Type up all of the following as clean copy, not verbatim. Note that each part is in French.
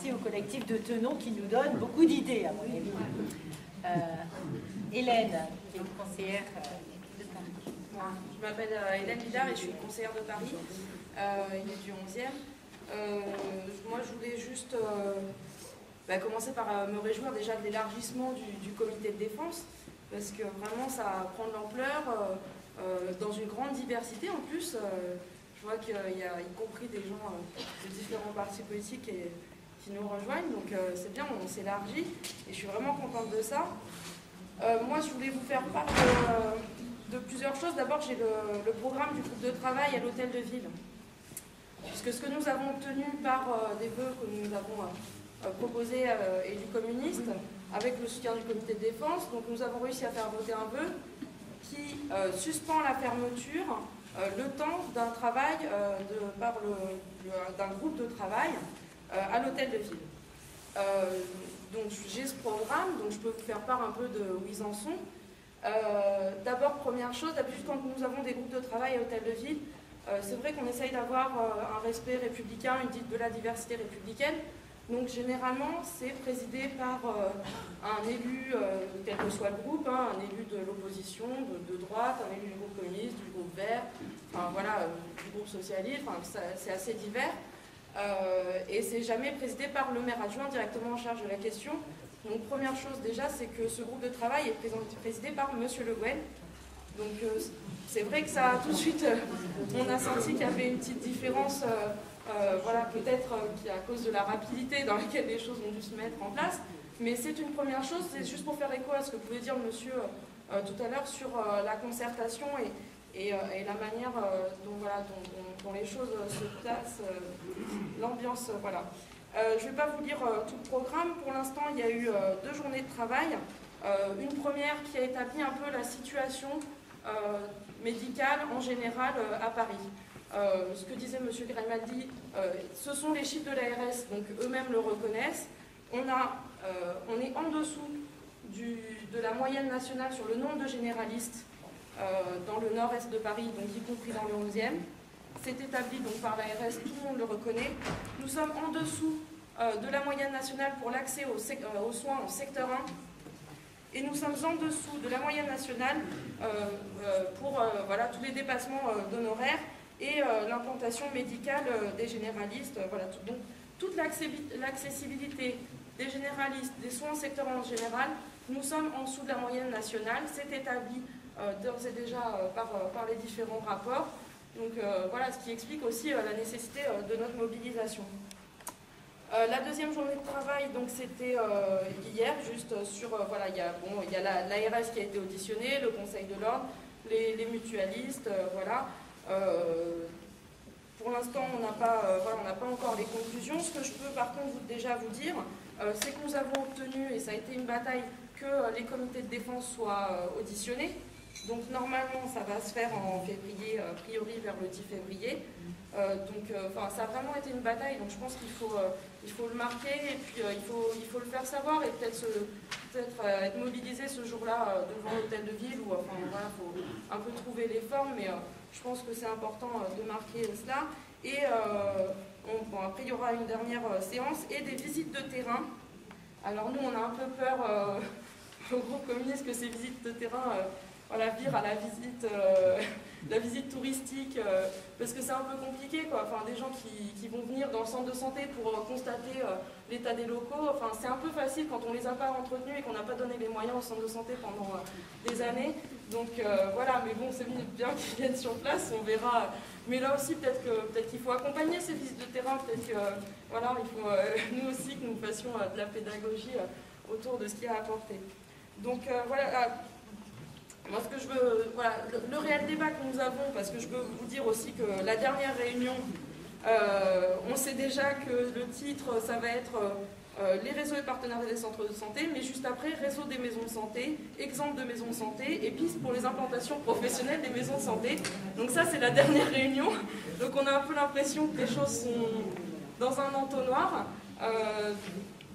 merci au collectif de Tenon qui nous donne beaucoup d'idées, à mon avis. Hélène, qui est conseillère de Paris. Je m'appelle Hélène Vidard et je suis conseillère de Paris, il est du 11e. Moi, je voulais juste commencer par me réjouir déjà de l'élargissement du comité de défense, parce que vraiment ça prend de l'ampleur, dans une grande diversité en plus. Je vois qu'il y a y compris des gens de différents partis politiques qui nous rejoignent, donc c'est bien, on s'élargit et je suis vraiment contente de ça. Moi, je voulais vous faire part de plusieurs choses. D'abord, j'ai le programme du groupe de travail à l'hôtel de ville, puisque ce que nous avons obtenu par des vœux que nous avons proposés élus communistes, avec le soutien du comité de défense, donc nous avons réussi à faire voter un vœu qui suspend la fermeture le temps d'un travail d'un groupe de travail à l'hôtel de ville. Donc j'ai ce programme, donc je peux vous faire part un peu de où ils en sont. D'abord, première chose, d'habitude quand nous avons des groupes de travail à l'hôtel de ville, c'est vrai qu'on essaye d'avoir un respect républicain, de la diversité républicaine. Donc généralement, c'est présidé par un élu, quel que soit le groupe, un élu de l'opposition, de droite, un élu du groupe communiste, du groupe vert, enfin voilà, du groupe socialiste, enfin, c'est assez divers. Et c'est jamais présidé par le maire adjoint directement en charge de la question. Donc première chose déjà, c'est que ce groupe de travail est présidé par Monsieur Le Guen. Donc c'est vrai que ça, tout de suite, on a senti qu'il y avait une petite différence. Voilà, peut-être à cause de la rapidité dans laquelle les choses ont dû se mettre en place, mais c'est une première chose. C'est juste pour faire écho à ce que pouvait dire monsieur tout à l'heure sur la concertation et la manière dont les choses se placent, l'ambiance, voilà. Je ne vais pas vous lire tout le programme. Pour l'instant, il y a eu 2 journées de travail. Une première qui a établi un peu la situation médicale en général à Paris. Ce que disait M. Grimaldi, ce sont les chiffres de l'ARS, donc eux-mêmes le reconnaissent. On est en dessous de la moyenne nationale sur le nombre de généralistes dans le nord-est de Paris, donc y compris dans le 11e. C'est établi donc par l'ARS, tout le monde le reconnaît. Nous sommes en dessous de la moyenne nationale pour l'accès aux soins en secteur 1. Et nous sommes en dessous de la moyenne nationale pour tous les dépassements d'honoraires et l'implantation médicale des généralistes. Voilà, donc toute l'accessibilité des généralistes, des soins en secteur en général, nous sommes en dessous de la moyenne nationale. C'est établi d'ores et déjà par les différents rapports. Donc voilà, ce qui explique aussi la nécessité de notre mobilisation. La deuxième journée de travail, donc c'était hier, juste sur, il y a l'ARS qui a été auditionnée, le Conseil de l'Ordre, les mutualistes, voilà. Pour l'instant, on n'a pas encore les conclusions. Ce que je peux par contre déjà vous dire, c'est que nous avons obtenu, et ça a été une bataille, que les comités de défense soient auditionnés. Donc normalement, ça va se faire en février, a priori vers le 10 février. Ça a vraiment été une bataille, donc je pense qu'il faut le marquer, et puis il faut le faire savoir, et peut-être être mobilisé ce jour-là devant l'hôtel de ville, où faut un peu trouver les formes, mais je pense que c'est important de marquer cela. Et après, il y aura une dernière séance et des visites de terrain. Alors nous, on a un peu peur au groupe communiste que ces visites de terrain virent à la visite touristique, parce que c'est un peu compliqué, quoi. Enfin, des gens qui vont venir dans le centre de santé pour constater l'état des locaux, enfin, c'est un peu facile quand on ne les a pas entretenus et qu'on n'a pas donné les moyens au centre de santé pendant des années. Donc voilà, mais bon, c'est bien qu'ils viennent sur place, on verra. Mais là aussi, peut-être qu'il faut accompagner ces visites de terrain, peut-être que il faut nous aussi que nous fassions de la pédagogie autour de ce qu'il y a à apporter. Donc moi, ce que je veux, le réel débat que nous avons, parce que je veux vous dire aussi que la dernière réunion, on sait déjà que le titre, ça va être les réseaux et partenariats des centres de santé, mais juste après, réseau des maisons de santé, exemple de maisons de santé, et pistes pour les implantations professionnelles des maisons de santé. Donc ça, c'est la dernière réunion. Donc on a un peu l'impression que les choses sont dans un entonnoir.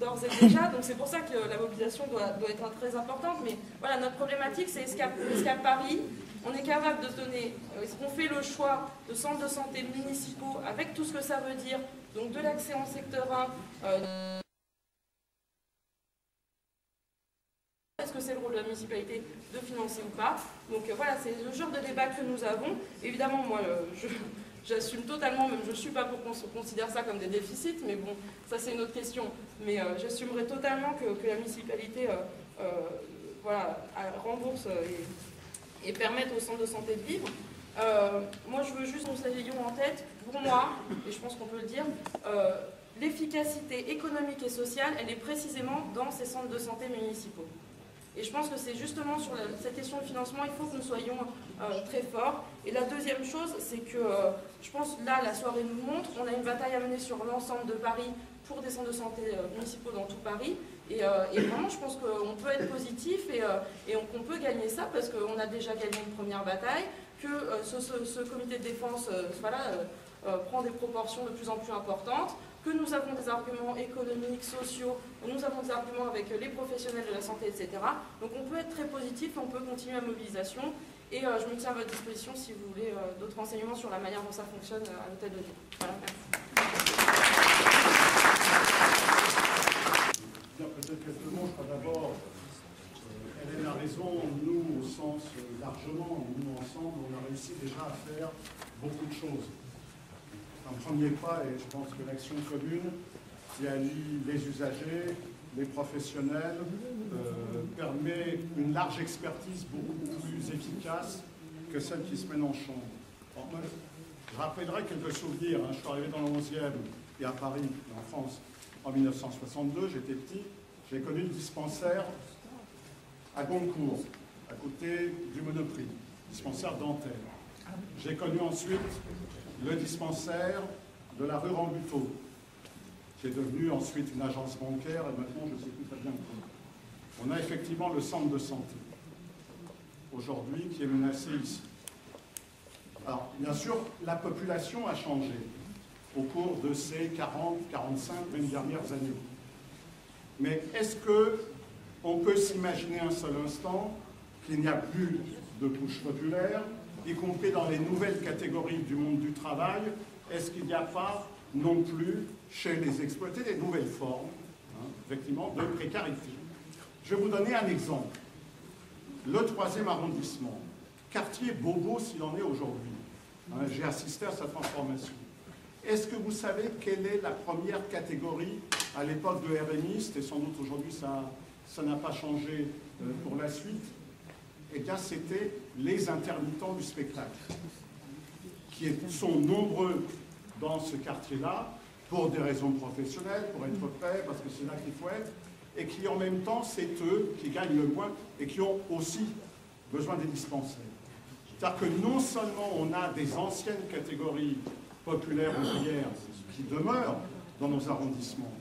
D'ores et déjà, donc c'est pour ça que la mobilisation doit être très importante, mais voilà, notre problématique, c'est est-ce qu'à Paris, on est capable de se donner, est-ce qu'on fait le choix de centres de santé municipaux, avec tout ce que ça veut dire, donc de l'accès en secteur 1, est-ce que c'est le rôle de la municipalité de financer ou pas? Donc voilà, c'est le genre de débat que nous avons. Évidemment, moi, j'assume totalement, même je ne suis pas pour qu'on considère ça comme des déficits, mais bon, ça c'est une autre question. Mais j'assumerai totalement que la municipalité voilà, rembourse et permette au centre de santé de vivre. Moi, je veux juste que nous ayons en tête, pour moi, et je pense qu'on peut le dire, l'efficacité économique et sociale, elle est précisément dans ces centres de santé municipaux. Et je pense que c'est justement sur cette question de financement, il faut que nous soyons très forts. Et la deuxième chose, c'est que je pense, là, la soirée nous montre, on a une bataille à mener sur l'ensemble de Paris pour des centres de santé municipaux dans tout Paris. Et vraiment, je pense qu'on peut être positif et qu'on peut gagner ça parce qu'on a déjà gagné une première bataille, que ce comité de défense voilà, prend des proportions de plus en plus importantes, que nous avons des arguments économiques, sociaux, nous avons des arguments avec les professionnels de la santé, etc. Donc on peut être très positif, on peut continuer la mobilisation. Et je me tiens à votre disposition si vous voulez d'autres renseignements sur la manière dont ça fonctionne à l'hôtel de ville. Voilà, merci. Peut-être quelques mots, je crois d'abord, Hélène a raison, nous au sens largement, nous ensemble, on a réussi déjà à faire beaucoup de choses. Un premier pas, et je pense que l'action commune qui allie les usagers, les professionnels, permet une large expertise beaucoup plus efficace que celle qui se mène en chambre. Alors, moi, je rappellerai quelques souvenirs. Je suis arrivé dans le 11e et à Paris, en France, en 1962, j'étais petit. J'ai connu le dispensaire à Goncourt, à côté du Monoprix, dispensaire dentaire. J'ai connu ensuite le dispensaire de la rue Rambuteau, qui est devenu ensuite une agence bancaire, et maintenant je ne sais plus très bien comment. On a effectivement le centre de santé, aujourd'hui, qui est menacé ici. Alors, bien sûr, la population a changé au cours de ces 40, 45, même dernières années. Mais est-ce qu'on peut s'imaginer un seul instant qu'il n'y a plus de couches populaires, y compris dans les nouvelles catégories du monde du travail? Est-ce qu'il n'y a pas non plus chez les exploités des nouvelles formes, effectivement, de précarité? Je vais vous donner un exemple. Le 3e arrondissement, quartier bobo s'il en est aujourd'hui. J'ai assisté à sa transformation. Est-ce que vous savez quelle est la première catégorie à l'époque de RMiste, et sans doute aujourd'hui ça n'a pas changé pour la suite? Eh bien, c'était les intermittents du spectacle, qui sont nombreux dans ce quartier-là, pour des raisons professionnelles, pour être prêts, parce que c'est là qu'il faut être, et qui en même temps, c'est eux qui gagnent le moins et qui ont aussi besoin des dispensaires. C'est-à-dire que non seulement on a des anciennes catégories populaires ouvrières qui demeurent dans nos arrondissements,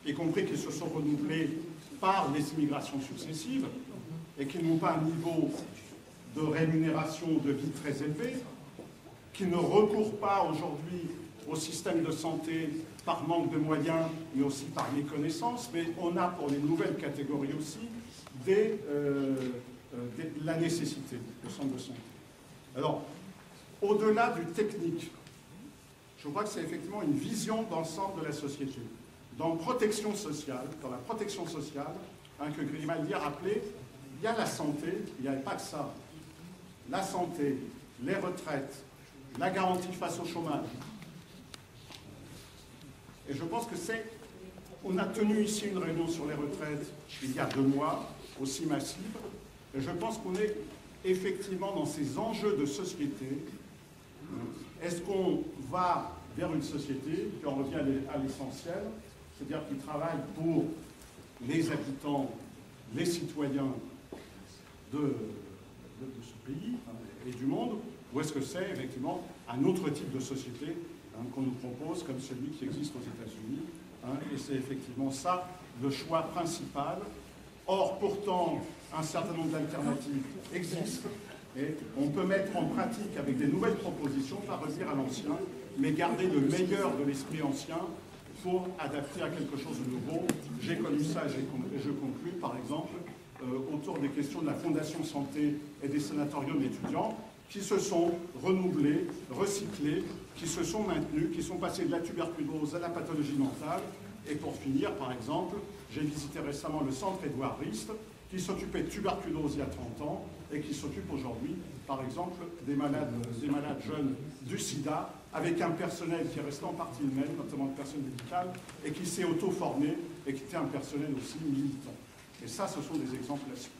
y compris qui se sont renouvelées par les immigrations successives, et qui n'ont pas un niveau de rémunération de vie très élevé, qui ne recourent pas aujourd'hui au système de santé par manque de moyens, mais aussi par méconnaissance, mais on a pour les nouvelles catégories aussi la nécessité de centre de santé. Alors, au-delà du technique, je crois que c'est effectivement une vision d'ensemble de la société. Dans la protection sociale, que Grimaldi a rappelé, il y a la santé, il n'y avait pas que ça. La santé, les retraites, la garantie face au chômage. Et je pense que on a tenu ici une réunion sur les retraites il y a 2 mois, aussi massive, et je pense qu'on est effectivement dans ces enjeux de société. Est-ce qu'on va vers une société, puis on revient à l'essentiel, c'est-à-dire qui travaille pour les habitants, les citoyens de ce pays et du monde, ou est-ce que c'est effectivement un autre type de société qu'on nous propose, comme celui qui existe aux États-Unis, et c'est effectivement ça le choix principal. Or, pourtant, un certain nombre d'alternatives existent, et on peut mettre en pratique avec des nouvelles propositions, pas revenir à l'ancien, mais garder le meilleur de l'esprit ancien pour adapter à quelque chose de nouveau. J'ai connu ça, et je conclus, par exemple, autour des questions de la Fondation Santé et des sanatoriums étudiants, qui se sont renouvelés, recyclés, qui se sont maintenus, qui sont passés de la tuberculose à la pathologie mentale. Et pour finir, par exemple, j'ai visité récemment le centre Édouard Rist, qui s'occupait de tuberculose il y a 30 ans et qui s'occupe aujourd'hui, par exemple, des malades jeunes du sida, avec un personnel qui est resté en partie le même, notamment le personnel médical, et qui s'est auto-formé et qui était un personnel aussi militant. Et ça, ce sont des exemples à suivre.